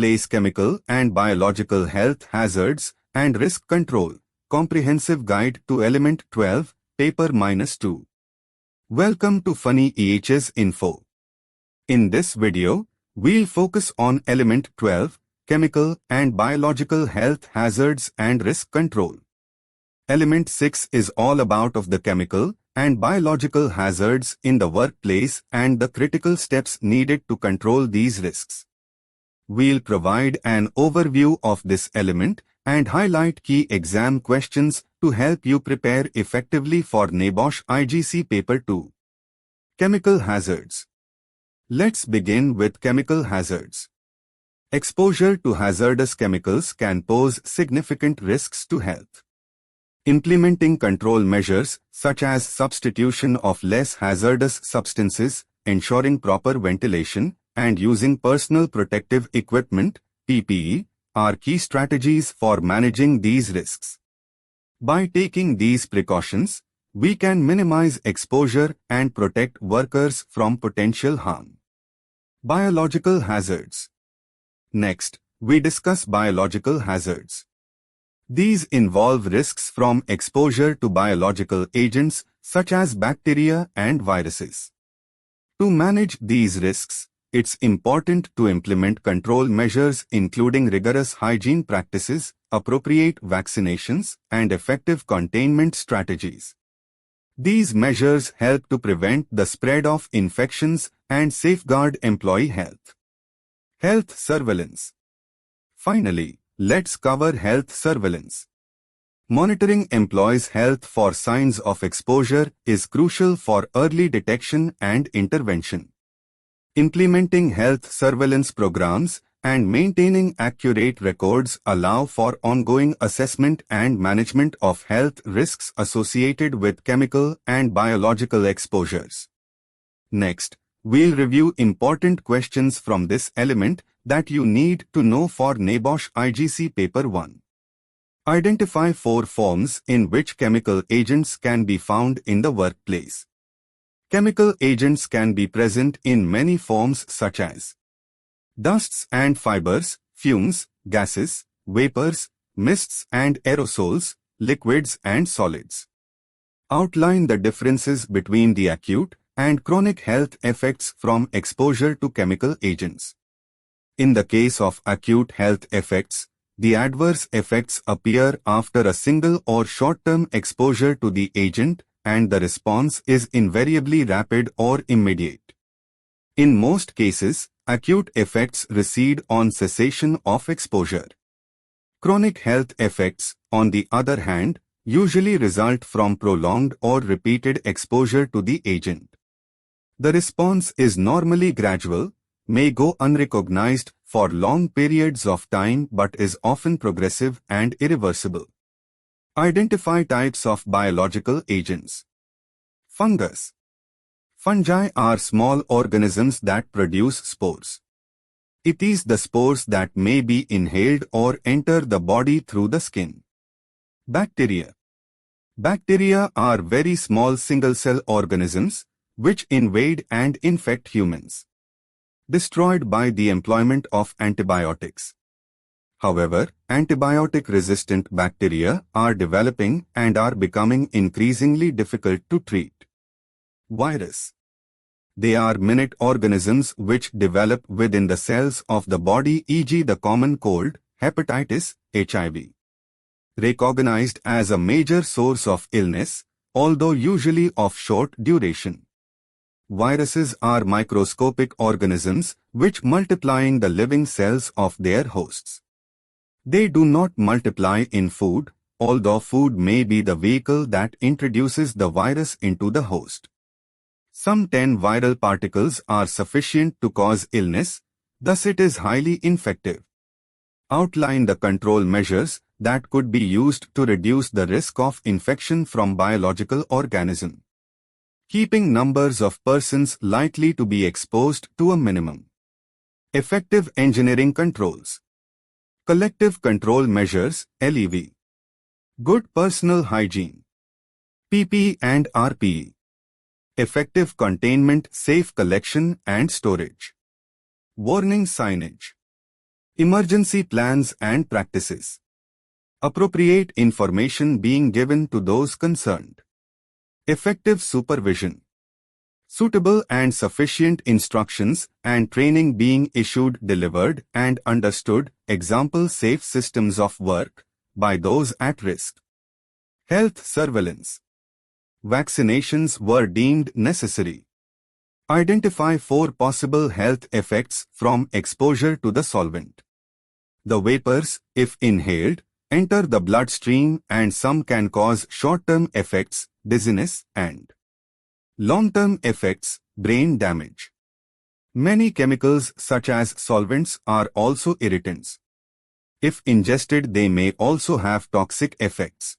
Workplace Chemical and Biological Health Hazards and Risk Control, Comprehensive Guide to Element 12, Paper -2. Welcome to Phani EHS Info. In this video, we'll focus on Element 12, Chemical and Biological Health Hazards and Risk Control. Element 6 is all about of the chemical and biological hazards in the workplace and the critical steps needed to control these risks. We'll provide an overview of this element and highlight key exam questions to help you prepare effectively for NEBOSH IGC Paper 2. Chemical hazards. Let's begin with chemical hazards. Exposure to hazardous chemicals can pose significant risks to health. Implementing control measures such as substitution of less hazardous substances, ensuring proper ventilation, and using personal protective equipment, PPE, are key strategies for managing these risks. By taking these precautions, we can minimize exposure and protect workers from potential harm. Biological hazards. Next, we discuss biological hazards. These involve risks from exposure to biological agents such as bacteria and viruses. To manage these risks, it's important to implement control measures including rigorous hygiene practices, appropriate vaccinations, and effective containment strategies. These measures help to prevent the spread of infections and safeguard employee health. Health surveillance. Finally, let's cover health surveillance. Monitoring employees' health for signs of exposure is crucial for early detection and intervention. Implementing health surveillance programs and maintaining accurate records allow for ongoing assessment and management of health risks associated with chemical and biological exposures. Next, we'll review important questions from this element that you need to know for NEBOSH IGC Paper 1. Identify 4 forms in which chemical agents can be found in the workplace. Chemical agents can be present in many forms such as dusts and fibers, fumes, gases, vapors, mists and aerosols, liquids and solids. Outline the differences between the acute and chronic health effects from exposure to chemical agents. In the case of acute health effects, the adverse effects appear after a single or short-term exposure to the agent, and the response is invariably rapid or immediate. In most cases, acute effects recede on cessation of exposure. Chronic health effects, on the other hand, usually result from prolonged or repeated exposure to the agent. The response is normally gradual, may go unrecognized for long periods of time but is often progressive and irreversible. Identify types of biological agents. Fungus. Fungi are small organisms that produce spores. It is the spores that may be inhaled or enter the body through the skin. Bacteria. Bacteria are very small single-cell organisms which invade and infect humans. Destroyed by the employment of antibiotics. However, antibiotic-resistant bacteria are developing and are becoming increasingly difficult to treat. Virus. They are minute organisms which develop within the cells of the body, e.g. the common cold, hepatitis, HIV. Recognized as a major source of illness, although usually of short duration. Viruses are microscopic organisms which multiplying the living cells of their hosts. They do not multiply in food, although food may be the vehicle that introduces the virus into the host. Some 10 viral particles are sufficient to cause illness, thus it is highly infective. Outline the control measures that could be used to reduce the risk of infection from biological organism. Keeping numbers of persons likely to be exposed to a minimum. Effective engineering controls. Collective control measures, LEV. Good personal hygiene. PPE and RPE. Effective containment, safe collection and storage. Warning signage. Emergency plans and practices. Appropriate information being given to those concerned. Effective supervision. Suitable and sufficient instructions and training being issued, delivered, and understood, example safe systems of work, by those at risk. Health surveillance. Vaccinations were deemed necessary. Identify 4 possible health effects from exposure to the solvent. The vapors, if inhaled, enter the bloodstream and some can cause short-term effects, dizziness, and long-term effects, brain damage. Many chemicals such as solvents are also irritants. If ingested, they may also have toxic effects.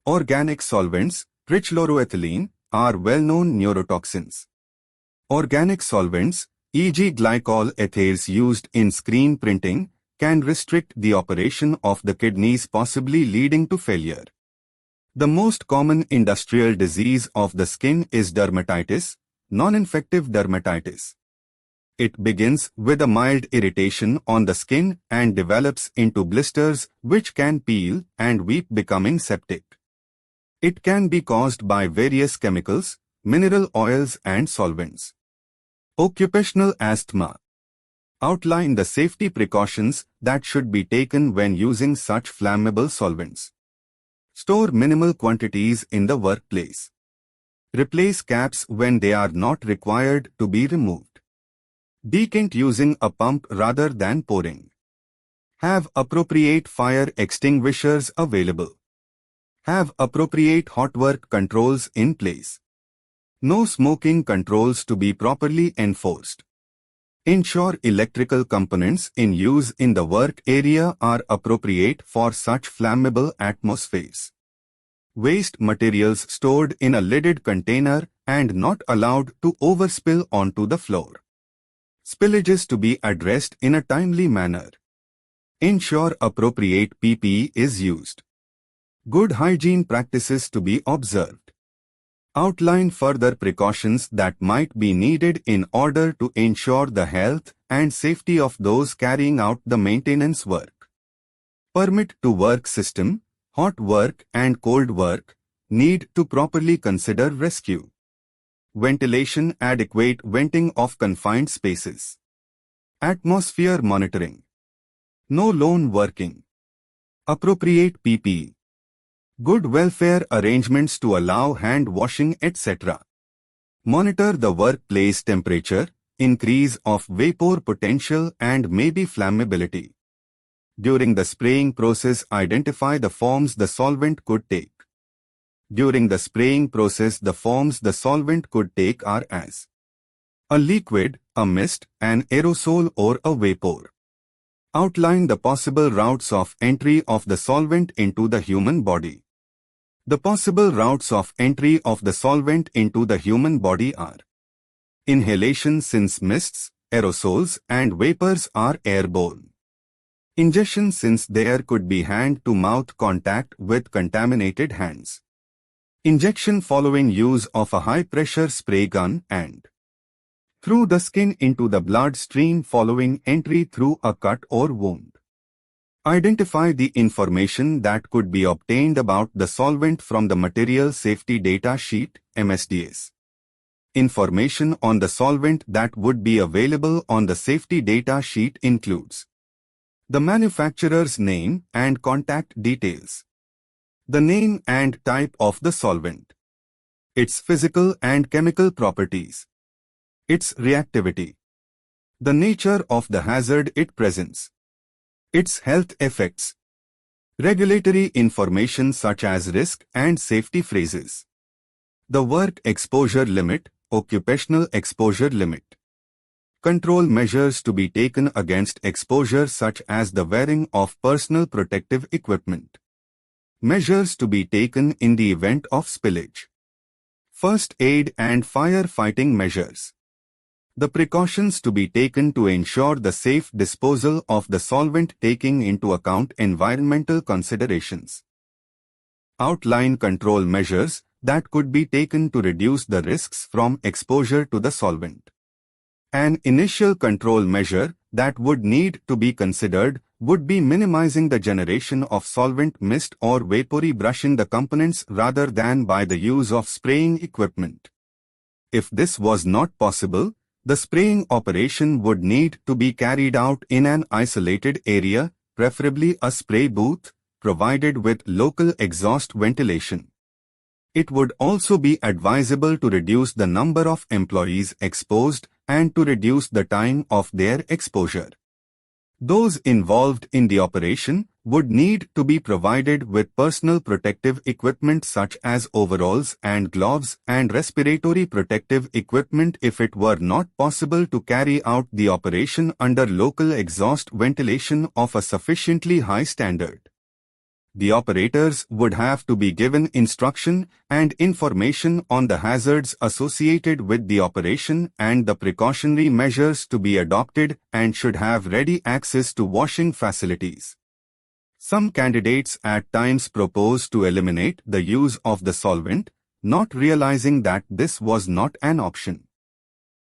Organic solvents, trichloroethylene, are well-known neurotoxins. Organic solvents, e.g. glycol ethers used in screen printing, can restrict the operation of the kidneys, possibly leading to failure. The most common industrial disease of the skin is dermatitis, non-infective dermatitis. It begins with a mild irritation on the skin and develops into blisters which can peel and weep, becoming septic. It can be caused by various chemicals, mineral oils and solvents. Occupational asthma. Outline the safety precautions that should be taken when using such flammable solvents. Store minimal quantities in the workplace. Replace caps when they are not required to be removed. Decant using a pump rather than pouring. Have appropriate fire extinguishers available. Have appropriate hot work controls in place. No smoking controls to be properly enforced. Ensure electrical components in use in the work area are appropriate for such flammable atmospheres. Waste materials stored in a lidded container and not allowed to overspill onto the floor. Spillages to be addressed in a timely manner. Ensure appropriate PPE is used. Good hygiene practices to be observed. Outline further precautions that might be needed in order to ensure the health and safety of those carrying out the maintenance work. Permit to work system, hot work and cold work, need to properly consider rescue. Ventilation, adequate venting of confined spaces. Atmosphere monitoring. No lone working. Appropriate PPE. Good welfare arrangements to allow hand washing, etc. Monitor the workplace temperature, increase of vapor potential and maybe flammability. During the spraying process, identify the forms the solvent could take. During the spraying process, the forms the solvent could take are as a liquid, a mist, an aerosol or a vapor. Outline the possible routes of entry of the solvent into the human body. The possible routes of entry of the solvent into the human body are inhalation, since mists, aerosols and vapors are airborne. Ingestion, since there could be hand-to-mouth contact with contaminated hands. Injection following use of a high-pressure spray gun and through the skin into the blood stream following entry through a cut or wound. Identify the information that could be obtained about the solvent from the Material Safety Data Sheet, MSDS. Information on the solvent that would be available on the safety data sheet includes the manufacturer's name and contact details, the name and type of the solvent, its physical and chemical properties, its reactivity, the nature of the hazard it presents, its health effects, regulatory information such as risk and safety phrases, the work exposure limit, occupational exposure limit, control measures to be taken against exposure such as the wearing of personal protective equipment, measures to be taken in the event of spillage, first aid and fire-fighting measures. The precautions to be taken to ensure the safe disposal of the solvent, taking into account environmental considerations. Outline control measures that could be taken to reduce the risks from exposure to the solvent. An initial control measure that would need to be considered would be minimizing the generation of solvent mist or vapory brushing the components rather than by the use of spraying equipment. If this was not possible, the spraying operation would need to be carried out in an isolated area, preferably a spray booth, provided with local exhaust ventilation. It would also be advisable to reduce the number of employees exposed and to reduce the time of their exposure. Those involved in the operation would need to be provided with personal protective equipment such as overalls and gloves and respiratory protective equipment if it were not possible to carry out the operation under local exhaust ventilation of a sufficiently high standard. The operators would have to be given instruction and information on the hazards associated with the operation and the precautionary measures to be adopted and should have ready access to washing facilities. Some candidates at times propose to eliminate the use of the solvent, not realizing that this was not an option.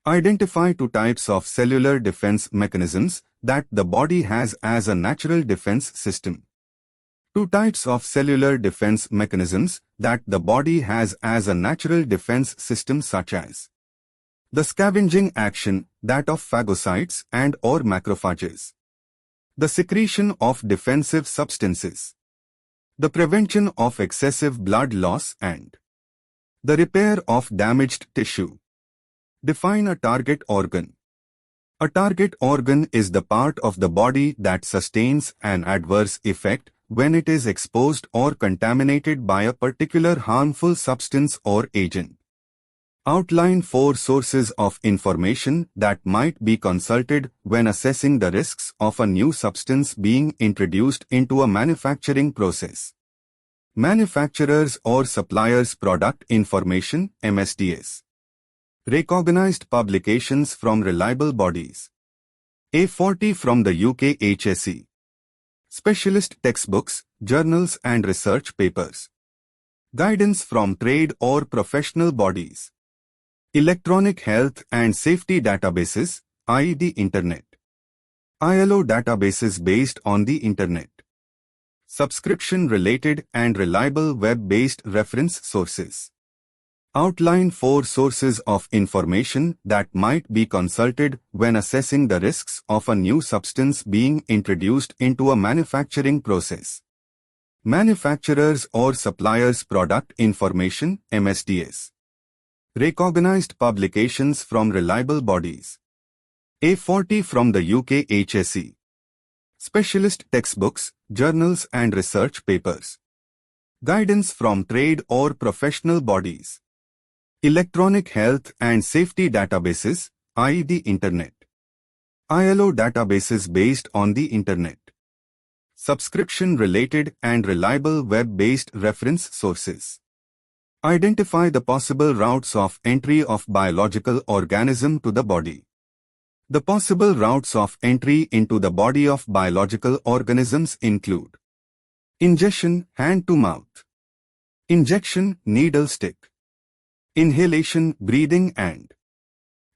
Identify two types of cellular defense mechanisms that the body has as a natural defense system. Two types of cellular defense mechanisms that the body has as a natural defense system such as the scavenging action, that of phagocytes and or macrophages, the secretion of defensive substances, the prevention of excessive blood loss and the repair of damaged tissue. Define a target organ. A target organ is the part of the body that sustains an adverse effect when it is exposed or contaminated by a particular harmful substance or agent. Outline 4 sources of information that might be consulted when assessing the risks of a new substance being introduced into a manufacturing process. Manufacturers or suppliers' product information (MSDS). Recognized publications from reliable bodies. A40 from the UK HSE. Specialist textbooks, journals and research papers. Guidance from trade or professional bodies. Electronic health and safety databases, i.e. the Internet. ILO databases based on the Internet. Subscription-related and reliable web-based reference sources. Outline 4 sources of information that might be consulted when assessing the risks of a new substance being introduced into a manufacturing process. Manufacturers or suppliers' product information (MSDS). Recognized publications from reliable bodies. A40 from the UK HSE. Specialist textbooks, journals and research papers. Guidance from trade or professional bodies. Electronic health and safety databases, i.e. the Internet. ILO databases based on the Internet. Subscription-related and reliable web-based reference sources. Identify the possible routes of entry of biological organism to the body. The possible routes of entry into the body of biological organisms include ingestion, hand to mouth, injection, needle stick, inhalation, breathing and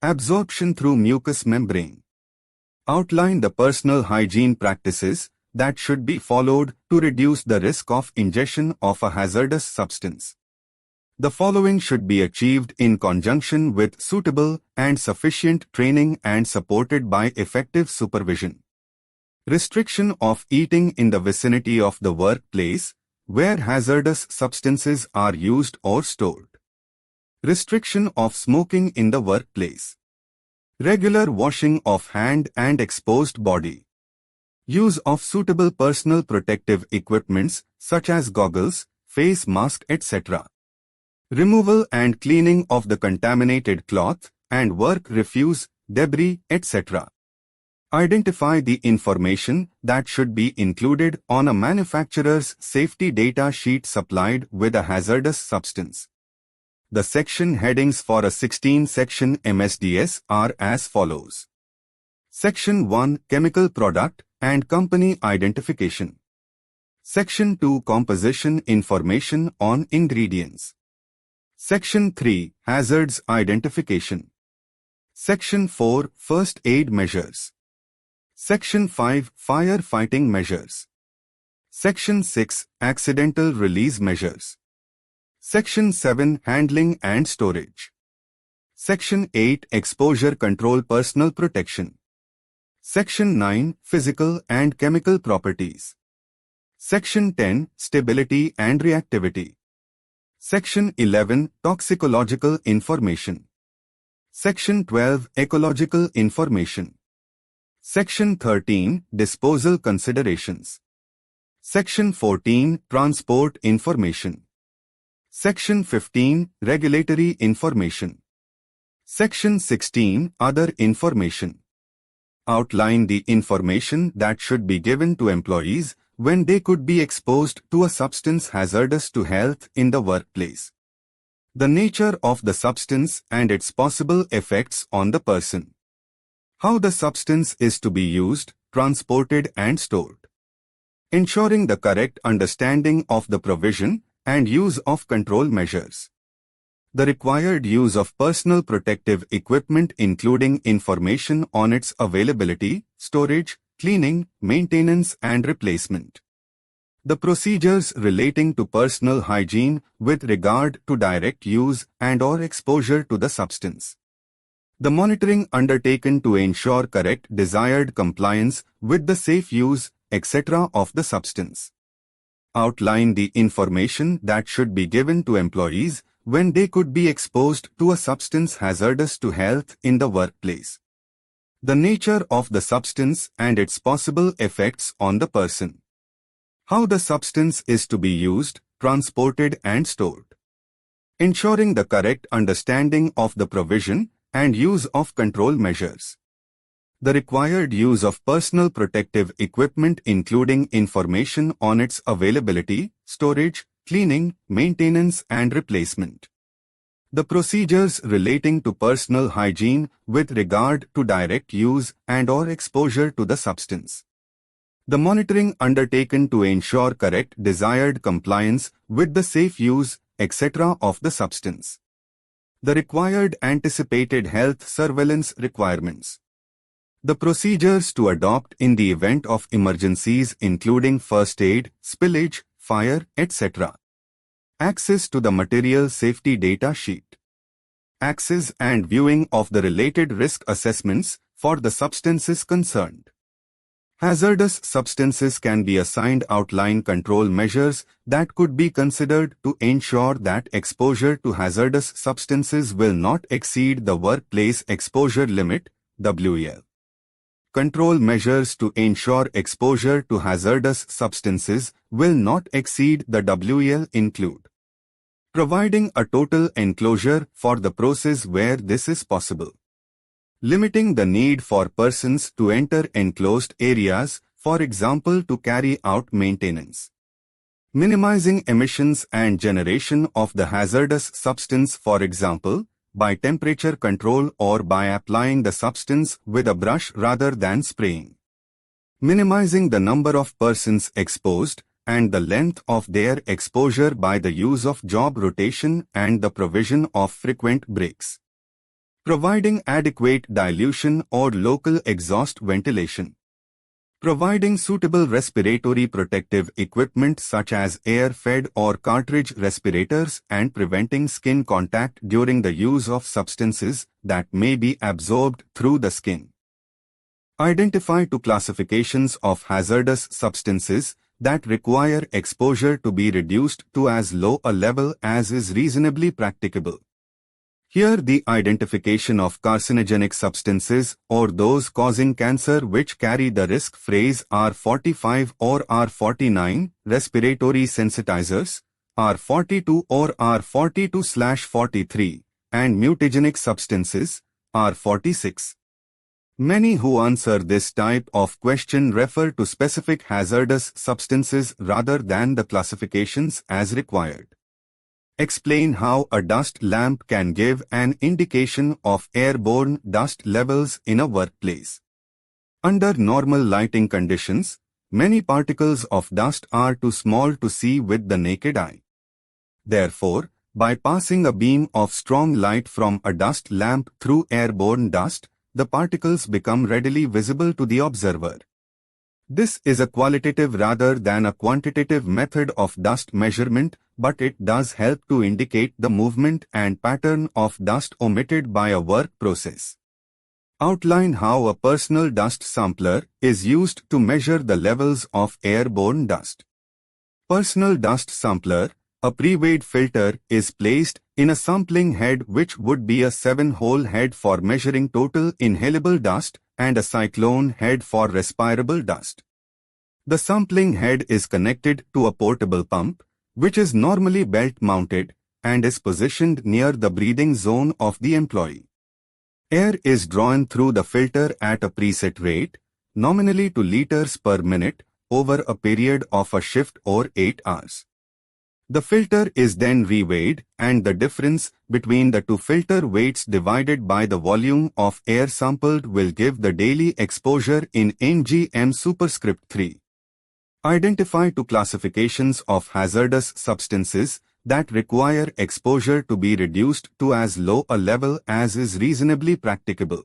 absorption through mucous membrane. Outline the personal hygiene practices that should be followed to reduce the risk of ingestion of a hazardous substance. The following should be achieved in conjunction with suitable and sufficient training and supported by effective supervision. Restriction of eating in the vicinity of the workplace where hazardous substances are used or stored. Restriction of smoking in the workplace. Regular washing of hand and exposed body. Use of suitable personal protective equipments such as goggles, face mask, etc. Removal and cleaning of the contaminated cloth and work refuse, debris, etc. Identify the information that should be included on a manufacturer's safety data sheet supplied with a hazardous substance. The section headings for a 16-section MSDS are as follows. Section 1 Chemical Product and Company Identification. Section 2 Composition Information on Ingredients. Section 3 Hazards Identification. Section 4 First Aid Measures. Section 5 Firefighting Measures. Section 6 Accidental Release Measures. Section 7 Handling and Storage. Section 8 Exposure Control Personal Protection. Section 9 Physical and Chemical Properties. Section 10 Stability and Reactivity. Section 11 Toxicological Information. Section 12 Ecological Information. Section 13 Disposal Considerations. Section 14 Transport Information. Section 15 Regulatory Information. Section 16 Other Information. Outline the information that should be given to employees when they could be exposed to a substance hazardous to health in the workplace. The nature of the substance and its possible effects on the person. How the substance is to be used, transported and stored. Ensuring the correct understanding of the provision and use of control measures. The required use of personal protective equipment including information on its availability, storage, cleaning, maintenance and replacement. The procedures relating to personal hygiene with regard to direct use and/or exposure to the substance. The monitoring undertaken to ensure correct desired compliance with the safe use, etc. of the substance. Outline the information that should be given to employees when they could be exposed to a substance hazardous to health in the workplace. The nature of the substance and its possible effects on the person. How the substance is to be used, transported and stored. Ensuring the correct understanding of the provision and use of control measures. The required use of personal protective equipment including information on its availability, storage, cleaning, maintenance and replacement. The procedures relating to personal hygiene with regard to direct use and/or exposure to the substance. The monitoring undertaken to ensure correct desired compliance with the safe use, etc. of the substance. The required anticipated health surveillance requirements. The procedures to adopt in the event of emergencies including first aid, spillage, fire, etc. Access to the material safety data sheet. Access and viewing of the related risk assessments for the substances concerned. Hazardous substances can be assigned outline control measures that could be considered to ensure that exposure to hazardous substances will not exceed the workplace exposure limit, WEL. Control measures to ensure exposure to hazardous substances will not exceed the WEL include providing a total enclosure for the process where this is possible. Limiting the need for persons to enter enclosed areas, for example to carry out maintenance. Minimizing emissions and generation of the hazardous substance, for example, by temperature control or by applying the substance with a brush rather than spraying. Minimizing the number of persons exposed and the length of their exposure by the use of job rotation and the provision of frequent breaks. Providing adequate dilution or local exhaust ventilation. Providing suitable respiratory protective equipment such as air-fed or cartridge respirators and preventing skin contact during the use of substances that may be absorbed through the skin. Identify two classifications of hazardous substances that require exposure to be reduced to as low a level as is reasonably practicable. Here the identification of carcinogenic substances or those causing cancer which carry the risk phrase R45 or R49, respiratory sensitizers, R42 or R42/43, and mutagenic substances, R46. Many who answer this type of question refer to specific hazardous substances rather than the classifications as required. Explain how a dust lamp can give an indication of airborne dust levels in a workplace. Under normal lighting conditions, many particles of dust are too small to see with the naked eye. Therefore, by passing a beam of strong light from a dust lamp through airborne dust, the particles become readily visible to the observer. This is a qualitative rather than a quantitative method of dust measurement, but it does help to indicate the movement and pattern of dust emitted by a work process. Outline how a personal dust sampler is used to measure the levels of airborne dust. Personal dust sampler, a pre-weighed filter, is placed in a sampling head which would be a 7-hole head for measuring total inhalable dust and a cyclone head for respirable dust. The sampling head is connected to a portable pump, which is normally belt-mounted and is positioned near the breathing zone of the employee. Air is drawn through the filter at a preset rate, nominally 2 liters per minute, over a period of a shift or 8 hours. The filter is then reweighed, and the difference between the two filter weights divided by the volume of air sampled will give the daily exposure in mgm superscript 3. Identify 2 classifications of hazardous substances that require exposure to be reduced to as low a level as is reasonably practicable.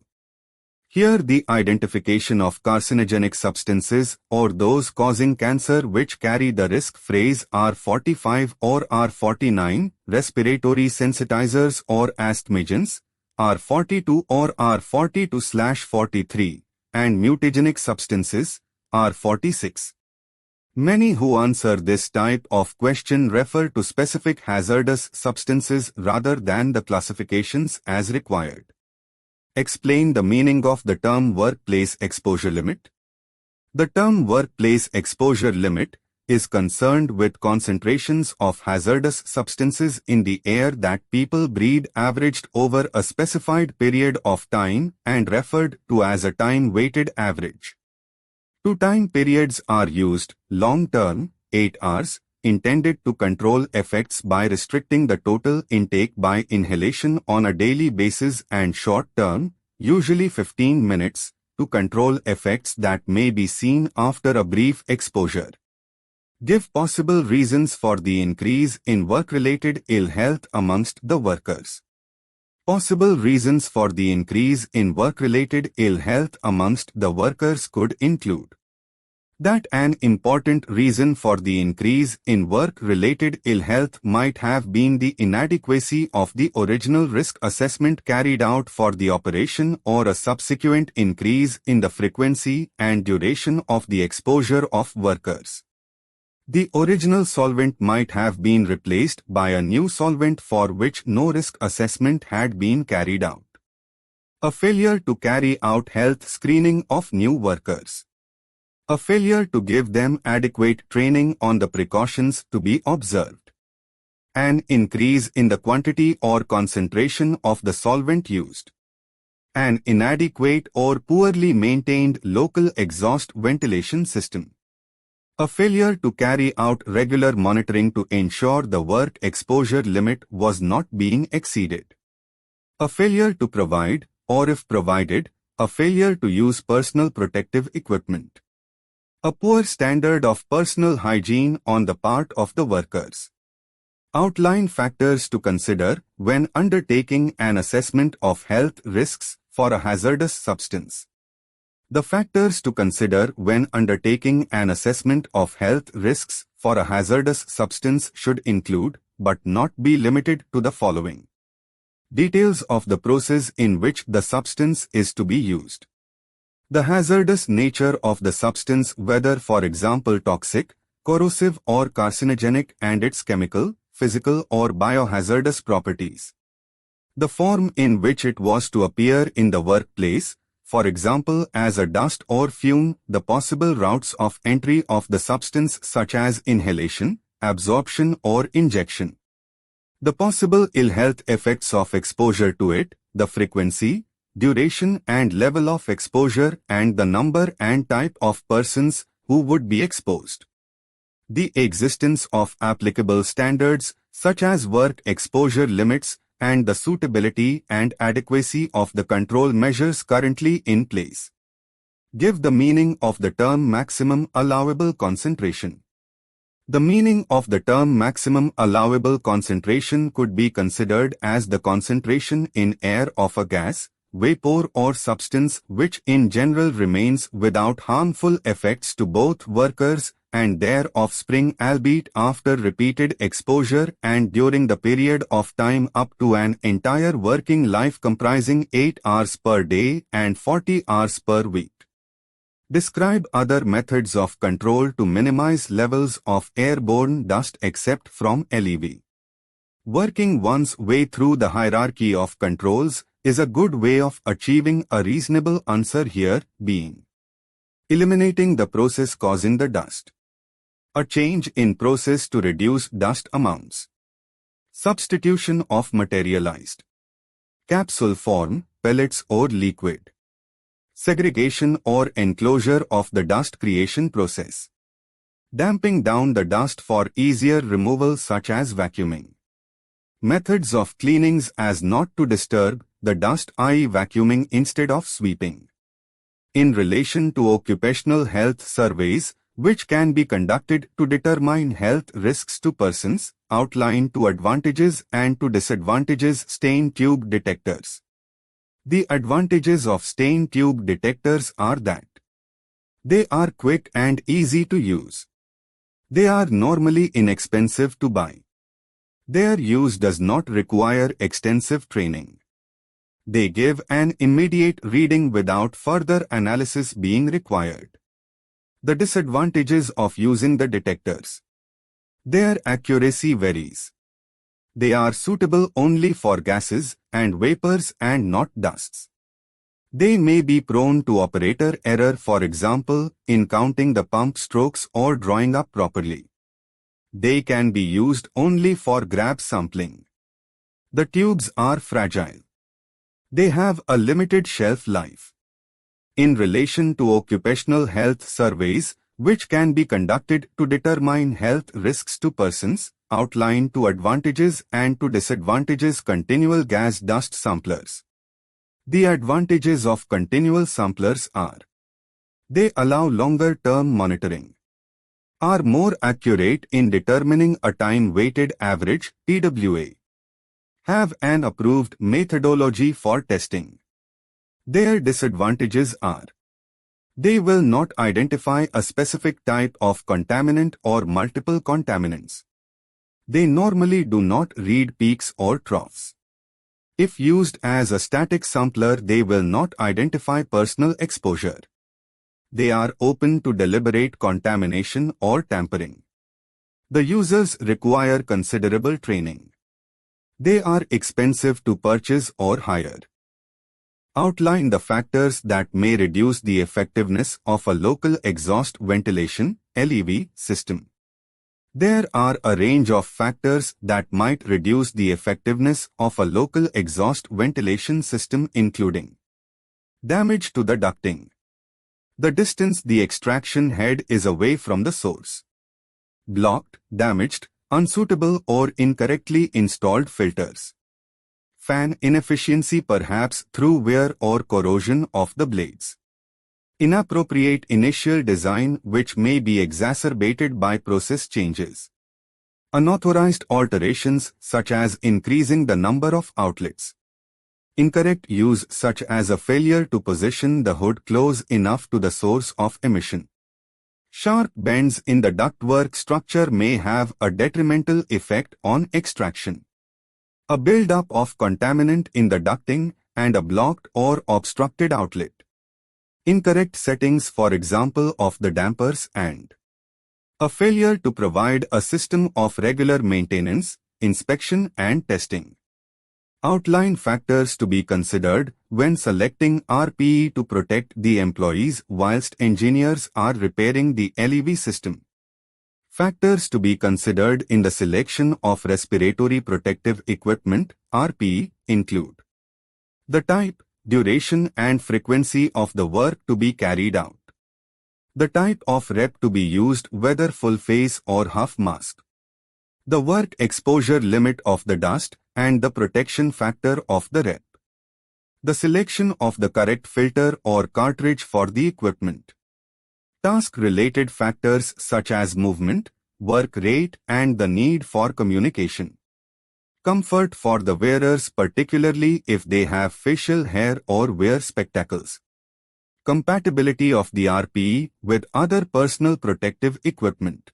Here the identification of carcinogenic substances or those causing cancer which carry the risk phrase R45 or R49, respiratory sensitizers or asthmagens, R42 or R42/43, and mutagenic substances, R46. Many who answer this type of question refer to specific hazardous substances rather than the classifications as required. Explain the meaning of the term workplace exposure limit. The term workplace exposure limit is concerned with concentrations of hazardous substances in the air that people breathe averaged over a specified period of time and referred to as a time-weighted average. 2 time periods are used: long-term, 8 hours, intended to control effects by restricting the total intake by inhalation on a daily basis, and short-term, usually 15 minutes, to control effects that may be seen after a brief exposure. Give possible reasons for the increase in work-related ill health amongst the workers. Possible reasons for the increase in work-related ill health amongst the workers could include that an important reason for the increase in work-related ill health might have been the inadequacy of the original risk assessment carried out for the operation, or a subsequent increase in the frequency and duration of the exposure of workers. The original solvent might have been replaced by a new solvent for which no risk assessment had been carried out. A failure to carry out health screening of new workers. A failure to give them adequate training on the precautions to be observed. An increase in the quantity or concentration of the solvent used. An inadequate or poorly maintained local exhaust ventilation system. A failure to carry out regular monitoring to ensure the work exposure limit was not being exceeded. A failure to provide, or if provided, a failure to use personal protective equipment. A poor standard of personal hygiene on the part of the workers. Outline factors to consider when undertaking an assessment of health risks for a hazardous substance. The factors to consider when undertaking an assessment of health risks for a hazardous substance should include, but not be limited to, the following. Details of the process in which the substance is to be used. The hazardous nature of the substance, whether for example toxic, corrosive or carcinogenic, and its chemical, physical or biohazardous properties. The form in which it was to appear in the workplace, for example as a dust or fume, the possible routes of entry of the substance such as inhalation, absorption or injection. The possible ill health effects of exposure to it, the frequency, duration and level of exposure, and the number and type of persons who would be exposed. The existence of applicable standards such as work exposure limits and the suitability and adequacy of the control measures currently in place. Give the meaning of the term maximum allowable concentration. The meaning of the term maximum allowable concentration could be considered as the concentration in air of a gas, vapor or substance which in general remains without harmful effects to both workers and their offspring, albeit after repeated exposure and during the period of time up to an entire working life comprising 8 hours per day and 40 hours per week. Describe other methods of control to minimize levels of airborne dust except from LEV. Working one's way through the hierarchy of controls is a good way of achieving a reasonable answer, here being eliminating the process causing the dust, a change in process to reduce dust amounts, substitution of materialized capsule form, pellets or liquid, segregation or enclosure of the dust creation process, damping down the dust for easier removal such as vacuuming. Methods of cleanings as not to disturb the dust, i.e. vacuuming instead of sweeping. In relation to occupational health surveys, which can be conducted to determine health risks to persons, outline to advantages and to disadvantages stain tube detectors. The advantages of stain tube detectors are that they are quick and easy to use. They are normally inexpensive to buy. Their use does not require extensive training. They give an immediate reading without further analysis being required. The disadvantages of using the detectors. Their accuracy varies. They are suitable only for gases and vapors and not dusts. They may be prone to operator error, for example, in counting the pump strokes or drawing up properly. They can be used only for grab sampling. The tubes are fragile. They have a limited shelf life. In relation to occupational health surveys, which can be conducted to determine health risks to persons, outline to advantages and to disadvantages continual gas dust samplers. The advantages of continual samplers are: they allow longer-term monitoring, are more accurate in determining a time-weighted average TWA, have an approved methodology for testing. Their disadvantages are: they will not identify a specific type of contaminant or multiple contaminants. They normally do not read peaks or troughs. If used as a static sampler, they will not identify personal exposure. They are open to deliberate contamination or tampering. The users require considerable training. They are expensive to purchase or hire. Outline the factors that may reduce the effectiveness of a local exhaust ventilation (LEV) system. There are a range of factors that might reduce the effectiveness of a local exhaust ventilation system, including damage to the ducting, the distance the extraction head is away from the source, blocked, damaged, unsuitable or incorrectly installed filters, fan inefficiency perhaps through wear or corrosion of the blades, inappropriate initial design which may be exacerbated by process changes, unauthorized alterations such as increasing the number of outlets, incorrect use such as a failure to position the hood close enough to the source of emission. Sharp bends in the ductwork structure may have a detrimental effect on extraction. A buildup of contaminant in the ducting and a blocked or obstructed outlet. Incorrect settings, for example, of the dampers and a failure to provide a system of regular maintenance, inspection and testing. Outline factors to be considered when selecting RPE to protect the employees whilst engineers are repairing the LEV system. Factors to be considered in the selection of respiratory protective equipment (RPE) include the type, duration and frequency of the work to be carried out, the type of rep to be used, whether full face or half mask, the work exposure limit of the dust and the protection factor of the rep, the selection of the correct filter or cartridge for the equipment, task-related factors such as movement, work rate and the need for communication, Comfort for the wearers, particularly if they have facial hair or wear spectacles. Compatibility of the RPE with other personal protective equipment.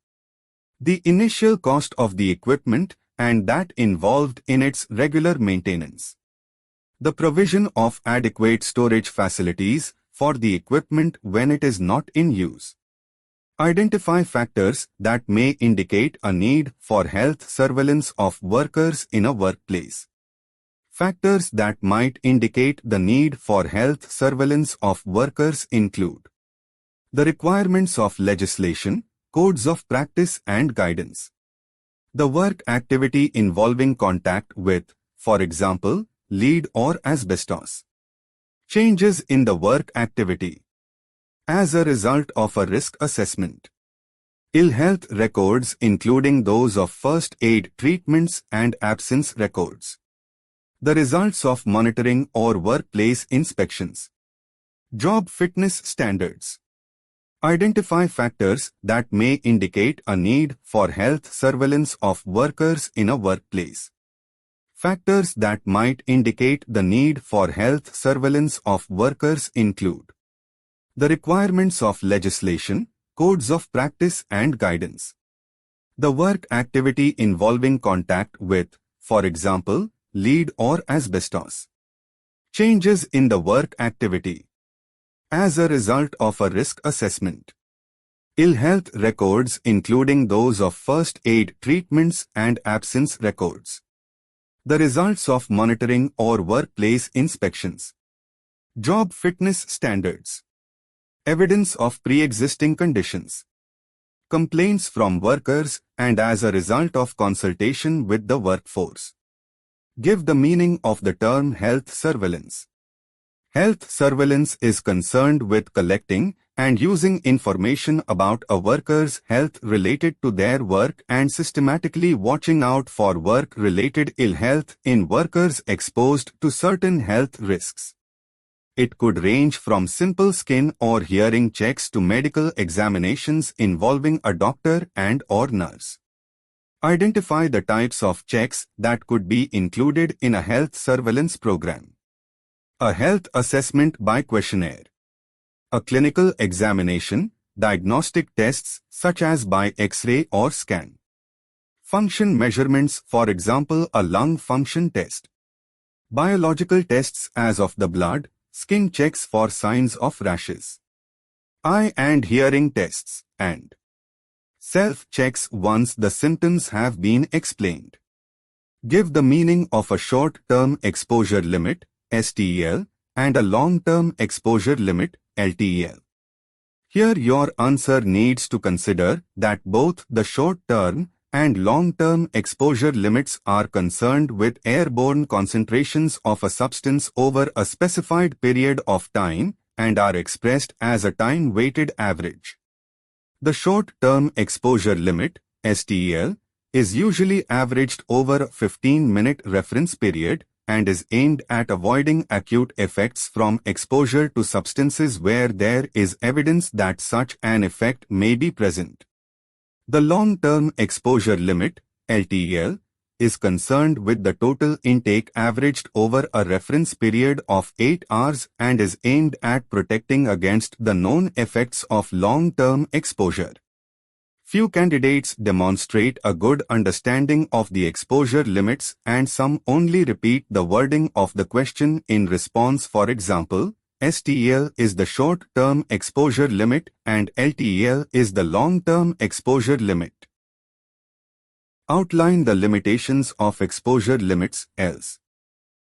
The initial cost of the equipment and that involved in its regular maintenance. The provision of adequate storage facilities for the equipment when it is not in use. Identify factors that may indicate a need for health surveillance of workers in a workplace. Factors that might indicate the need for health surveillance of workers include the requirements of legislation, codes of practice and guidance. The work activity involving contact with, for example, lead or asbestos. Changes in the work activity. As a result of a risk assessment. Ill health records including those of first aid treatments and absence records. The results of monitoring or workplace inspections. Job fitness standards. Identify factors that may indicate a need for health surveillance of workers in a workplace. Factors that might indicate the need for health surveillance of workers include the requirements of legislation, codes of practice and guidance. The work activity involving contact with, for example, lead or asbestos. Changes in the work activity. As a result of a risk assessment. Ill health records including those of first aid treatments and absence records. The results of monitoring or workplace inspections. Job fitness standards. Evidence of pre-existing conditions. Complaints from workers and as a result of consultation with the workforce. Give the meaning of the term health surveillance. Health surveillance is concerned with collecting and using information about a worker's health related to their work and systematically watching out for work-related ill health in workers exposed to certain health risks. It could range from simple skin or hearing checks to medical examinations involving a doctor and/or nurse. Identify the types of checks that could be included in a health surveillance program. A health assessment by questionnaire. A clinical examination, diagnostic tests such as by X-ray or scan. Function measurements, for example, a lung function test. Biological tests as of the blood, skin checks for signs of rashes. Eye and hearing tests, and self-checks once the symptoms have been explained. Give the meaning of a short-term exposure limit, STEL, and a long-term exposure limit, LTEL. Here your answer needs to consider that both the short-term and long-term exposure limits are concerned with airborne concentrations of a substance over a specified period of time and are expressed as a time-weighted average. The short-term exposure limit, STEL, is usually averaged over a 15-minute reference period and is aimed at avoiding acute effects from exposure to substances where there is evidence that such an effect may be present. The long-term exposure limit, LTEL, is concerned with the total intake averaged over a reference period of 8 hours and is aimed at protecting against the known effects of long-term exposure. Few candidates demonstrate a good understanding of the exposure limits and some only repeat the wording of the question in response. For example, STEL is the short-term exposure limit and LTEL is the long-term exposure limit. Outline the limitations of exposure limits, else.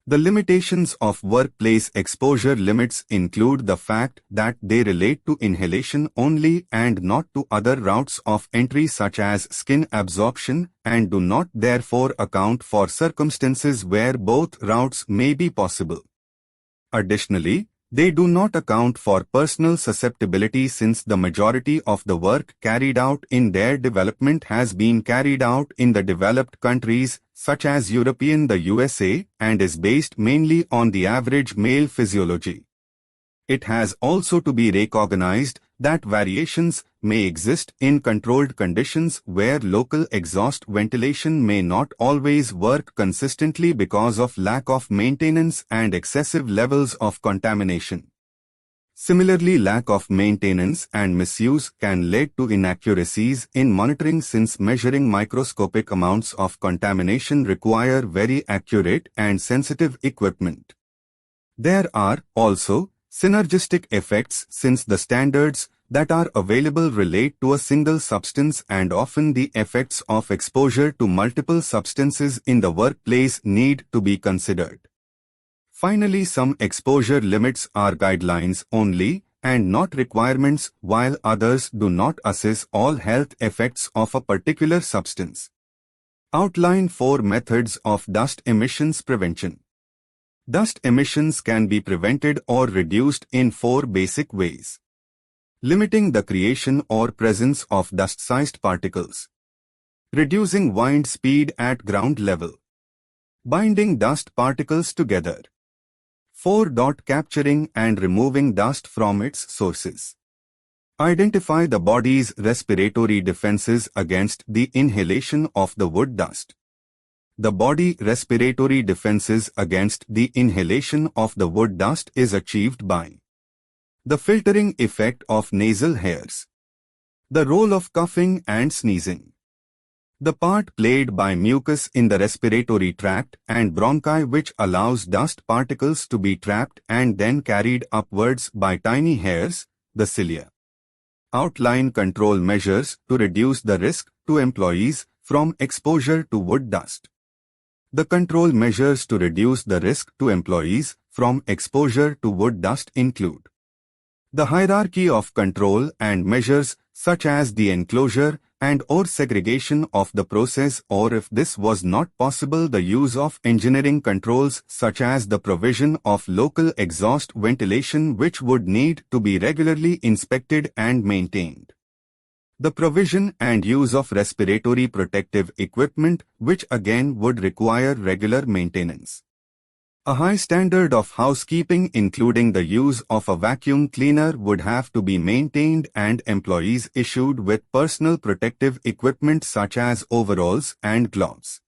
The limitations of workplace exposure limits include the fact that they relate to inhalation only and not to other routes of entry such as skin absorption and do not therefore account for circumstances where both routes may be possible. Additionally, they do not account for personal susceptibility since the majority of the work carried out in their development has been carried out in the developed countries such as European the USA and is based mainly on the average male physiology. It has also to be recognized that variations may exist in controlled conditions where local exhaust ventilation may not always work consistently because of lack of maintenance and excessive levels of contamination. Similarly, lack of maintenance and misuse can lead to inaccuracies in monitoring since measuring microscopic amounts of contamination require very accurate and sensitive equipment. There are also synergistic effects since the standards that are available relate to a single substance and often the effects of exposure to multiple substances in the workplace need to be considered. Finally, some exposure limits are guidelines only and not requirements, while others do not assess all health effects of a particular substance. Outline 4 methods of dust emissions prevention. Dust emissions can be prevented or reduced in 4 basic ways. Limiting the creation or presence of dust-sized particles. Reducing wind speed at ground level. Binding dust particles together. 4. Capturing and removing dust from its sources. Identify the body's respiratory defenses against the inhalation of the wood dust. The body respiratory defenses against the inhalation of the wood dust is achieved by the filtering effect of nasal hairs, the role of coughing and sneezing, the part played by mucus in the respiratory tract and bronchi which allows dust particles to be trapped and then carried upwards by tiny hairs, the cilia. Outline control measures to reduce the risk to employees from exposure to wood dust. The control measures to reduce the risk to employees from exposure to wood dust include the hierarchy of control and measures such as the enclosure and/or segregation of the process, or if this was not possible, the use of engineering controls such as the provision of local exhaust ventilation which would need to be regularly inspected and maintained. The provision and use of respiratory protective equipment which again would require regular maintenance. A high standard of housekeeping including the use of a vacuum cleaner would have to be maintained and employees issued with personal protective equipment such as overalls and gloves.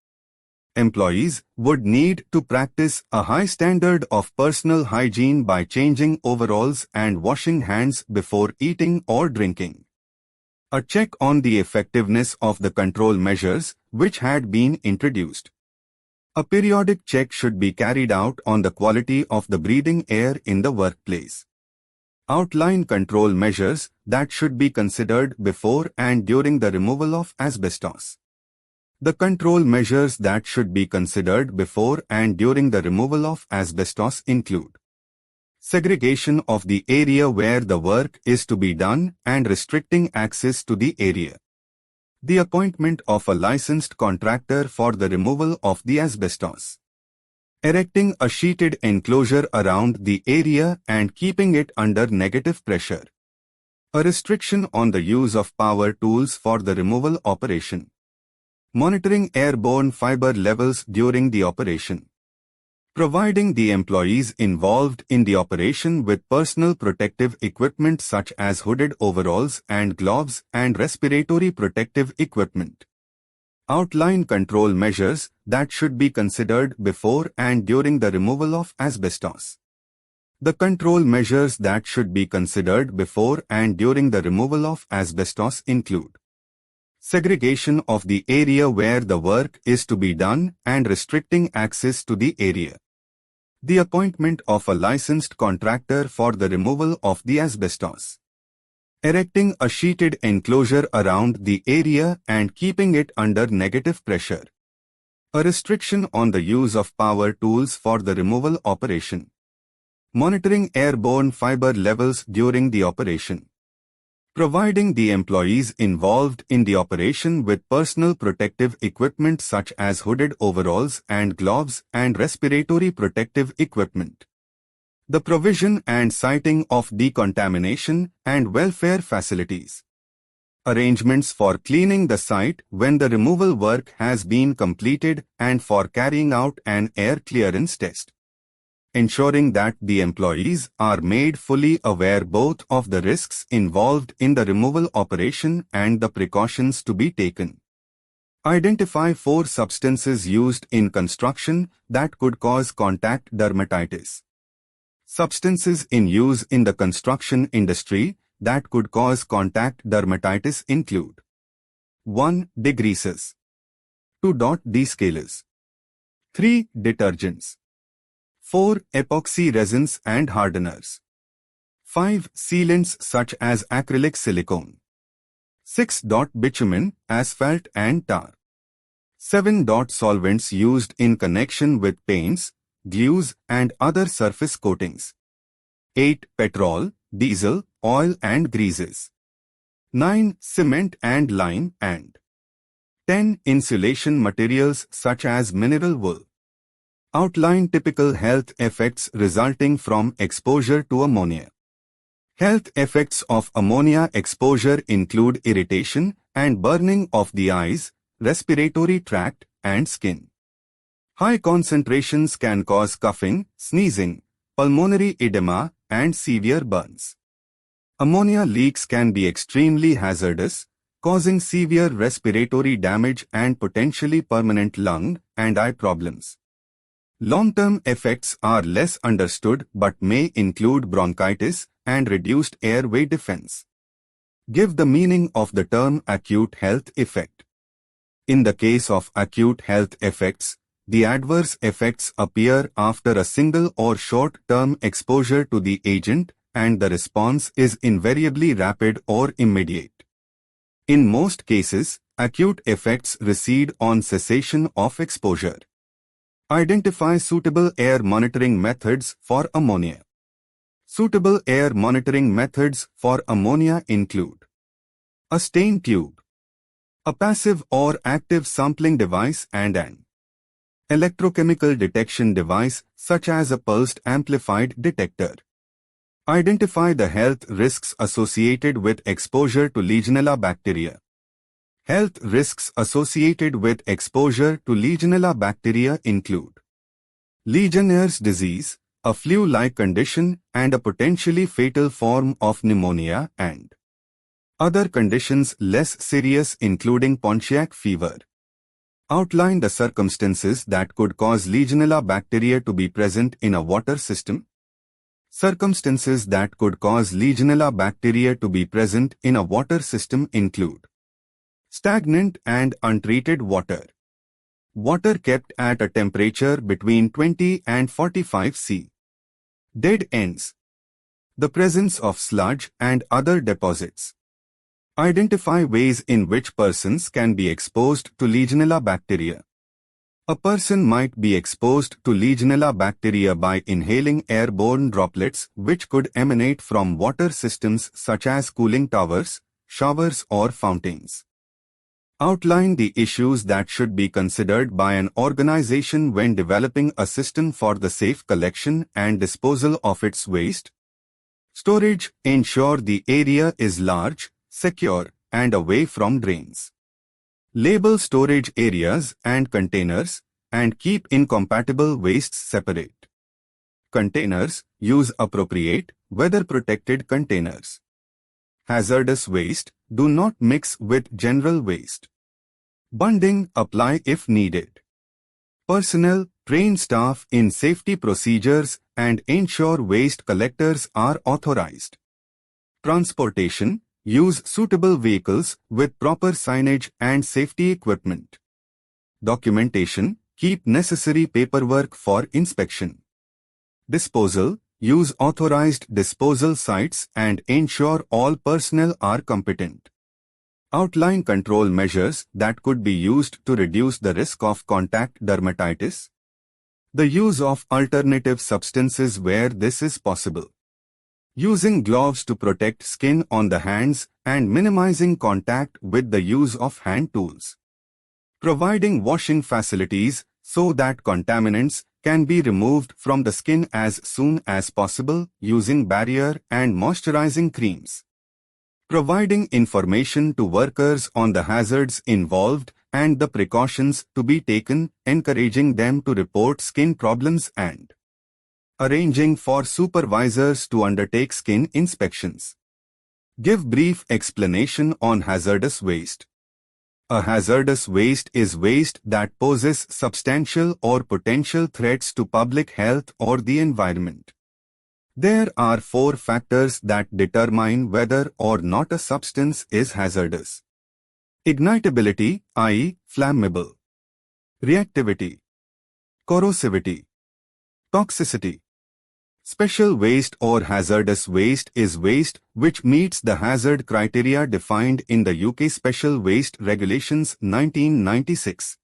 Employees would need to practice a high standard of personal hygiene by changing overalls and washing hands before eating or drinking. A check on the effectiveness of the control measures which had been introduced. A periodic check should be carried out on the quality of the breathing air in the workplace. Outline control measures that should be considered before and during the removal of asbestos. The control measures that should be considered before and during the removal of asbestos include segregation of the area where the work is to be done and restricting access to the area. The appointment of a licensed contractor for the removal of the asbestos. Erecting a sheeted enclosure around the area and keeping it under negative pressure. A restriction on the use of power tools for the removal operation. Monitoring airborne fiber levels during the operation. Providing the employees involved in the operation with personal protective equipment such as hooded overalls and gloves and respiratory protective equipment. Outline control measures that should be considered before and during the removal of asbestos. The control measures that should be considered before and during the removal of asbestos include segregation of the area where the work is to be done and restricting access to the area. The appointment of a licensed contractor for the removal of the asbestos. Erecting a sheeted enclosure around the area and keeping it under negative pressure. A restriction on the use of power tools for the removal operation. Monitoring airborne fiber levels during the operation. Providing the employees involved in the operation with personal protective equipment such as hooded overalls and gloves and respiratory protective equipment. The provision and siting of decontamination and welfare facilities. Arrangements for cleaning the site when the removal work has been completed and for carrying out an air clearance test. ensuring that the employees are made fully aware both of the risks involved in the removal operation and the precautions to be taken. Identify 4 substances used in construction that could cause contact dermatitis. Substances in use in the construction industry that could cause contact dermatitis include 1. Degreasers, 2. Descalers, 3. Detergents, 4. Epoxy resins and hardeners, 5. Sealants such as acrylic silicone, 6. Bitumen, asphalt and tar, 7. Solvents used in connection with paints, glues and other surface coatings, 8. Petrol, diesel, oil and greases, 9. Cement and lime and 10. Insulation materials such as mineral wool. Outline typical health effects resulting from exposure to ammonia. Health effects of ammonia exposure include irritation and burning of the eyes, respiratory tract, and skin. High concentrations can cause coughing, sneezing, pulmonary edema, and severe burns. Ammonia leaks can be extremely hazardous, causing severe respiratory damage and potentially permanent lung and eye problems. Long-term effects are less understood but may include bronchitis and reduced airway defense. Give the meaning of the term acute health effect. In the case of acute health effects, the adverse effects appear after a single or short-term exposure to the agent, and the response is invariably rapid or immediate. In most cases, acute effects recede on cessation of exposure. Identify suitable air monitoring methods for ammonia. Suitable air monitoring methods for ammonia include a stain tube, a passive or active sampling device and an electrochemical detection device such as a pulsed amplified detector. Identify the health risks associated with exposure to Legionella bacteria. Health risks associated with exposure to Legionella bacteria include Legionnaire's disease, a flu-like condition and a potentially fatal form of pneumonia, and other conditions less serious including Pontiac fever. Outline the circumstances that could cause Legionella bacteria to be present in a water system. Circumstances that could cause Legionella bacteria to be present in a water system include stagnant and untreated water, water kept at a temperature between 20 and 45 C, dead ends, the presence of sludge and other deposits. Identify ways in which persons can be exposed to Legionella bacteria. A person might be exposed to Legionella bacteria by inhaling airborne droplets which could emanate from water systems such as cooling towers, showers or fountains. Outline the issues that should be considered by an organization when developing a system for the safe collection and disposal of its waste. Storage. Ensure the area is large, secure, and away from drains. Label storage areas and containers, and keep incompatible wastes separate. Containers. Use appropriate, weather-protected containers. Hazardous waste. Do not mix with general waste. Bunding. Apply if needed. Personnel. Train staff in safety procedures and ensure waste collectors are authorized. Transportation. Use suitable vehicles with proper signage and safety equipment. Documentation. Keep necessary paperwork for inspection. Disposal. Use authorized disposal sites and ensure all personnel are competent. Outline control measures that could be used to reduce the risk of contact dermatitis. The use of alternative substances where this is possible. Using gloves to protect skin on the hands and minimizing contact with the use of hand tools. Providing washing facilities so that contaminants can be removed from the skin as soon as possible using barrier and moisturizing creams. Providing information to workers on the hazards involved and the precautions to be taken, encouraging them to report skin problems and Arranging for supervisors to undertake skin inspections. Give brief explanation on hazardous waste. A hazardous waste is waste that poses substantial or potential threats to public health or the environment. There are 4 factors that determine whether or not a substance is hazardous. Ignitability, i.e., flammable. Reactivity. Corrosivity. Toxicity. Special waste or hazardous waste is waste which meets the hazard criteria defined in the UK Special Waste Regulations 1996.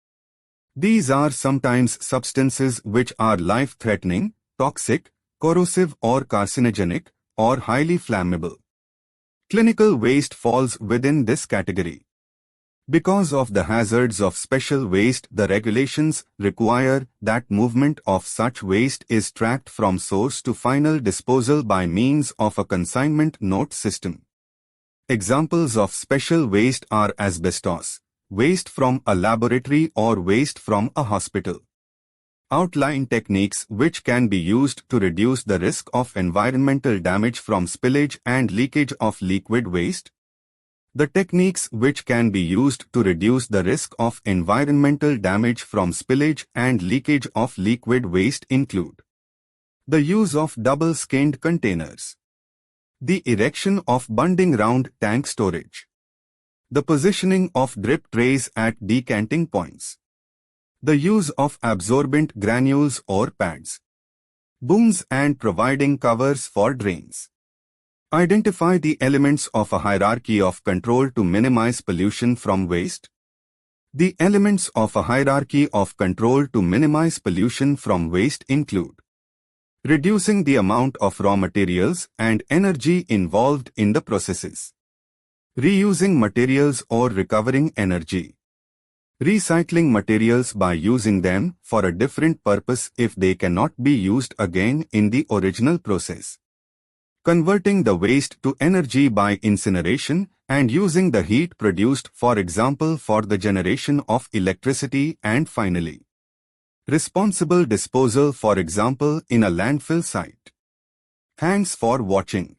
These are sometimes substances which are life-threatening, toxic, corrosive or carcinogenic, or highly flammable. Clinical waste falls within this category. Because of the hazards of special waste, the regulations require that movement of such waste is tracked from source to final disposal by means of a consignment note system. Examples of special waste are asbestos, waste from a laboratory or waste from a hospital. Outline techniques which can be used to reduce the risk of environmental damage from spillage and leakage of liquid waste. The techniques which can be used to reduce the risk of environmental damage from spillage and leakage of liquid waste include the use of double-skinned containers, the erection of bunding round tank storage, the positioning of drip trays at decanting points, the use of absorbent granules or pads, booms and providing covers for drains. Identify the elements of a hierarchy of control to minimize pollution from waste. The elements of a hierarchy of control to minimize pollution from waste include reducing the amount of raw materials and energy involved in the processes, reusing materials or recovering energy, recycling materials by using them for a different purpose if they cannot be used again in the original process, converting the waste to energy by incineration and using the heat produced, for example, for the generation of electricity, and finally, responsible disposal, for example, in a landfill site. Thanks for watching.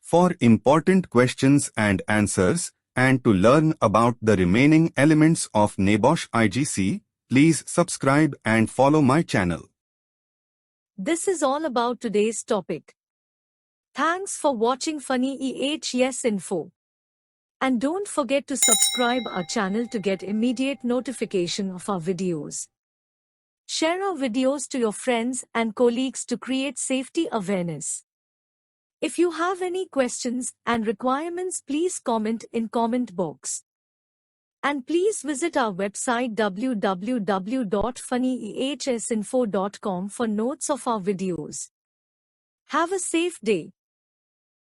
For important questions and answers, and to learn about the remaining elements of NEBOSH IGC, please subscribe and follow my channel. This is all about today's topic. Thanks for watching Phani EHS Info. And don't forget to subscribe our channel to get immediate notification of our videos. Share our videos to your friends and colleagues to create safety awareness. If you have any questions and requirements, please comment in comment box. And please visit our website www.phaniehsinfo.com for notes of our videos. Have a safe day.